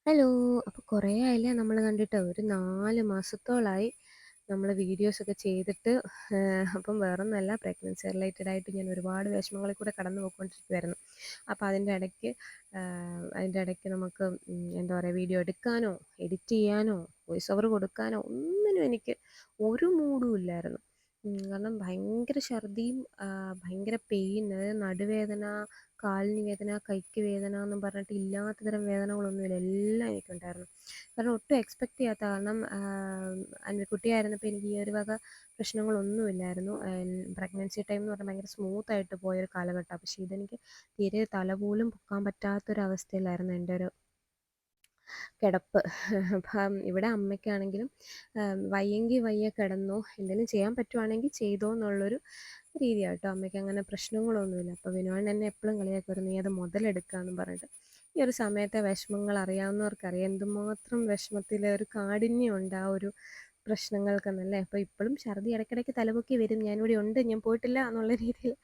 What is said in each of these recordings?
Hello. അപ്പോൾ കുറേ ആയില്ലേ നമ്മൾ കണ്ടിട്ട്. ഒരു 4 മാസത്തോളായി നമ്മൾ വീഡിയോസൊക്കെ ചെയ്തിട്ട്. അപ്പം വേറൊന്നുമല്ല, പ്രഗ്നൻസി റിലേറ്റഡ് ആയിട്ട് ഞാൻ ഒരുപാട് വിഷമങ്ങളിൽ കൂടെ കടന്നു പോയിക്കൊണ്ടിരിക്കുവായിരുന്നു. അപ്പോൾ അതിൻ്റെ ഇടയ്ക്ക് നമുക്ക് എന്താ പറയുക, വീഡിയോ എടുക്കാനോ എഡിറ്റ് ചെയ്യാനോ വോയിസ് ഓവർ കൊടുക്കാനോ ഒന്നിനും എനിക്ക് ഒരു മൂഡും ഇല്ലായിരുന്നു. കാരണം ഭയങ്കര ഛർദിയും ഭയങ്കര പെയിൻ, അതായത് നടുവേദന, കാലിന് വേദന, കൈക്ക് വേദന എന്നും പറഞ്ഞിട്ട് ഇല്ലാത്ത തരം വേദനകളൊന്നുമില്ല, എല്ലാം എനിക്കുണ്ടായിരുന്നു. കാരണം ഒട്ടും എക്സ്പെക്റ്റ് ചെയ്യാത്ത, കാരണം കുട്ടിയായിരുന്നപ്പോൾ എനിക്ക് ഈ ഒരു വക പ്രശ്നങ്ങളൊന്നുമില്ലായിരുന്നു. പ്രഗ്നൻസി ടൈം എന്ന് പറഞ്ഞാൽ ഭയങ്കര സ്മൂത്തായിട്ട് പോയൊരു കാലഘട്ടമാണ്. പക്ഷേ ഇതെനിക്ക് തീരെ തല പോലും പൊക്കാൻ പറ്റാത്തൊരവസ്ഥയിലായിരുന്നു എൻ്റെ ഒരു കിടപ്പ്. അപ്പം ഇവിടെ അമ്മയ്ക്കാണെങ്കിലും വയ്യെങ്കിൽ വയ്യ, കിടന്നോ, എന്തെങ്കിലും ചെയ്യാൻ പറ്റുവാണെങ്കിൽ ചെയ്തോ എന്നുള്ളൊരു രീതിയാണ് കേട്ടോ. അമ്മയ്ക്ക് അങ്ങനെ പ്രശ്നങ്ങളൊന്നുമില്ല. അപ്പോൾ വിനോദൻ എന്നെ എപ്പോഴും കളിയാക്കുമായിരുന്നു, നീ അത് മുതലെടുക്കാമെന്ന് പറഞ്ഞിട്ട്. ഈ ഒരു സമയത്തെ വിഷമങ്ങൾ അറിയാവുന്നവർക്കറിയാം എന്തുമാത്രം വിഷമത്തിൽ ഒരു കാഠിന്യമുണ്ട് ആ ഒരു പ്രശ്നങ്ങൾക്കെന്നല്ലേ. അപ്പോൾ ഇപ്പോഴും ഛർദി ഇടയ്ക്കിടയ്ക്ക് തലപൊക്കി വരും, ഞാനിവിടെ ഉണ്ട്, ഞാൻ പോയിട്ടില്ല എന്നുള്ള രീതിയിൽ.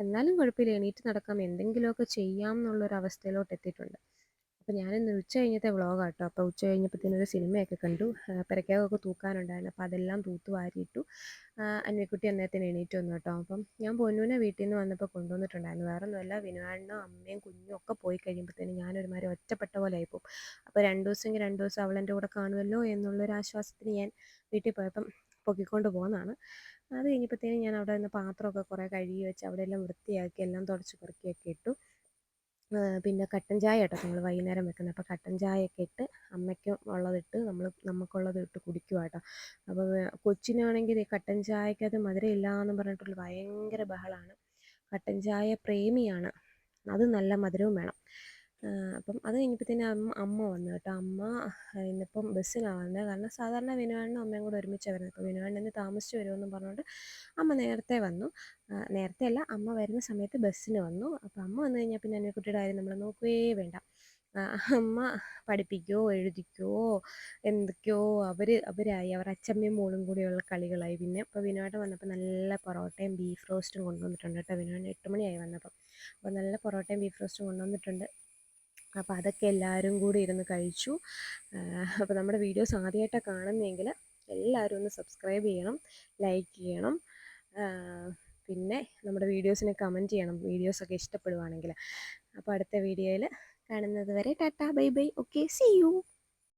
എന്നാലും കുഴപ്പമില്ല, എണീറ്റ് നടക്കാം, എന്തെങ്കിലുമൊക്കെ ചെയ്യാം എന്നുള്ളൊരു അവസ്ഥയിലോട്ട് എത്തിയിട്ടുണ്ട്. അപ്പോൾ ഞാനിന്ന് ഉച്ച കഴിഞ്ഞത്തെ വ്ളോഗാണ് കേട്ടോ. അപ്പോൾ ഉച്ച കഴിഞ്ഞപ്പോഴത്തേനൊരു സിനിമയൊക്കെ കണ്ടു. പെരക്കകമൊക്കെ തൂക്കാനുണ്ടായിരുന്നു, അപ്പോൾ അതെല്ലാം തൂത്ത് വാരിയിട്ടു. അന്വിക്കുട്ടി അന്നേരത്തിന് എണീറ്റ് വന്നു കേട്ടോ. അപ്പം ഞാൻ പൊന്നൂനെ വീട്ടിൽ നിന്ന് വന്നപ്പോൾ കൊണ്ടുവന്നിട്ടുണ്ടായിരുന്നു. വേറെ ഒന്നുമല്ല, വിനുവാണ്ണനും അമ്മയും കുഞ്ഞും ഒക്കെ പോയി കഴിയുമ്പോഴത്തേനും ഞാനൊരുമാതിരി ഒറ്റപ്പെട്ട പോലെ ആയിപ്പോവും. അപ്പോൾ 2 ദിവസമെങ്കിൽ 2 ദിവസം അവളെൻ്റെ കൂടെ കാണുമല്ലോ എന്നുള്ളൊരു ആശ്വാസത്തിന് ഞാൻ വീട്ടിൽ പോയപ്പം പൊക്കിക്കൊണ്ട് പോകുന്നതാണ്. അത് കഴിഞ്ഞപ്പോഴത്തേനും ഞാൻ അവിടെ നിന്ന് പാത്രമൊക്കെ കുറേ കഴുകി വെച്ച് അവിടെ എല്ലാം വൃത്തിയാക്കി, എല്ലാം തുടച്ച് പെറുക്കിയൊക്കെ ഇട്ടു. പിന്നെ കട്ടൻ ചായ കേട്ടോ നമ്മൾ വൈകുന്നേരം വെക്കുന്നത്. അപ്പോൾ കട്ടൻ ചായയൊക്കെ ഇട്ട് അമ്മയ്ക്കും ഉള്ളതിട്ട് നമുക്കുള്ളത് ഇട്ട് കുടിക്കുക കേട്ടോ. അപ്പോൾ കൊച്ചിനാണെങ്കിൽ ഈ കട്ടൻ ചായക്കകത്ത് മധുരം ഇല്ല എന്നും പറഞ്ഞിട്ടുള്ള ഭയങ്കര ബഹളമാണ്. കട്ടൻ ചായ പ്രേമിയാണ്, അത് നല്ല മധുരവും വേണം. അപ്പം അത് കഴിഞ്ഞപ്പോഴത്തേനും അമ്മ വന്നു കേട്ടോ. അമ്മ ഇന്നിപ്പം ബസ്സിനാണ് വന്നത്. കാരണം സാധാരണ വിനുവാണ്ണനും അമ്മയും കൂടെ ഒരുമിച്ചാണ് വരുന്നത്. അപ്പോൾ വിനുവാണ്ണൻ ഇന്ന് താമസിച്ച് വരുമെന്നും പറഞ്ഞുകൊണ്ട് അമ്മ നേരത്തെ വന്നു. നേരത്തെ അല്ല, അമ്മ വരുന്ന സമയത്ത് ബസ്സിന് വന്നു. അപ്പോൾ അമ്മ വന്നു കഴിഞ്ഞാൽ പിന്നെ അന്വിക്കുട്ടിയുടെ കാര്യം നമ്മൾ നോക്കുകയേ വേണ്ട. അമ്മ പഠിപ്പിക്കുകയോ എഴുതിക്കുകയോ എന്തൊക്കെയോ അവരായി, അവർ അച്ചമ്മയും മോളും കൂടിയുള്ള കളികളായി. പിന്നെ ഇപ്പോൾ വിനുവാട്ടൻ വന്നപ്പോൾ നല്ല പൊറോട്ടയും ബീഫ് റോസ്റ്റും കൊണ്ടുവന്നിട്ടുണ്ട് കേട്ടോ. വിനുവാട്ടൻ 8 മണിയായി വന്നപ്പം. അപ്പോൾ നല്ല പൊറോട്ടയും ബീഫ് റോസ്റ്റും കൊണ്ടുവന്നിട്ടുണ്ട്. അപ്പോൾ അതൊക്കെ എല്ലാവരും കൂടി ഇരുന്ന് കഴിച്ചു. അപ്പോൾ നമ്മുടെ വീഡിയോസ് ആദ്യമായിട്ടാണ് കാണുന്നതെങ്കിൽ എല്ലാവരും ഒന്ന് സബ്സ്ക്രൈബ് ചെയ്യണം, ലൈക്ക് ചെയ്യണം. പിന്നെ നമ്മുടെ വീഡിയോസിന് കമൻറ്റ് ചെയ്യണം, വീഡിയോസൊക്കെ ഇഷ്ടപ്പെടുവാണെങ്കിൽ. അപ്പോൾ അടുത്ത വീഡിയോയിൽ കാണുന്നത് വരെ tata bye bye. Okay, see U.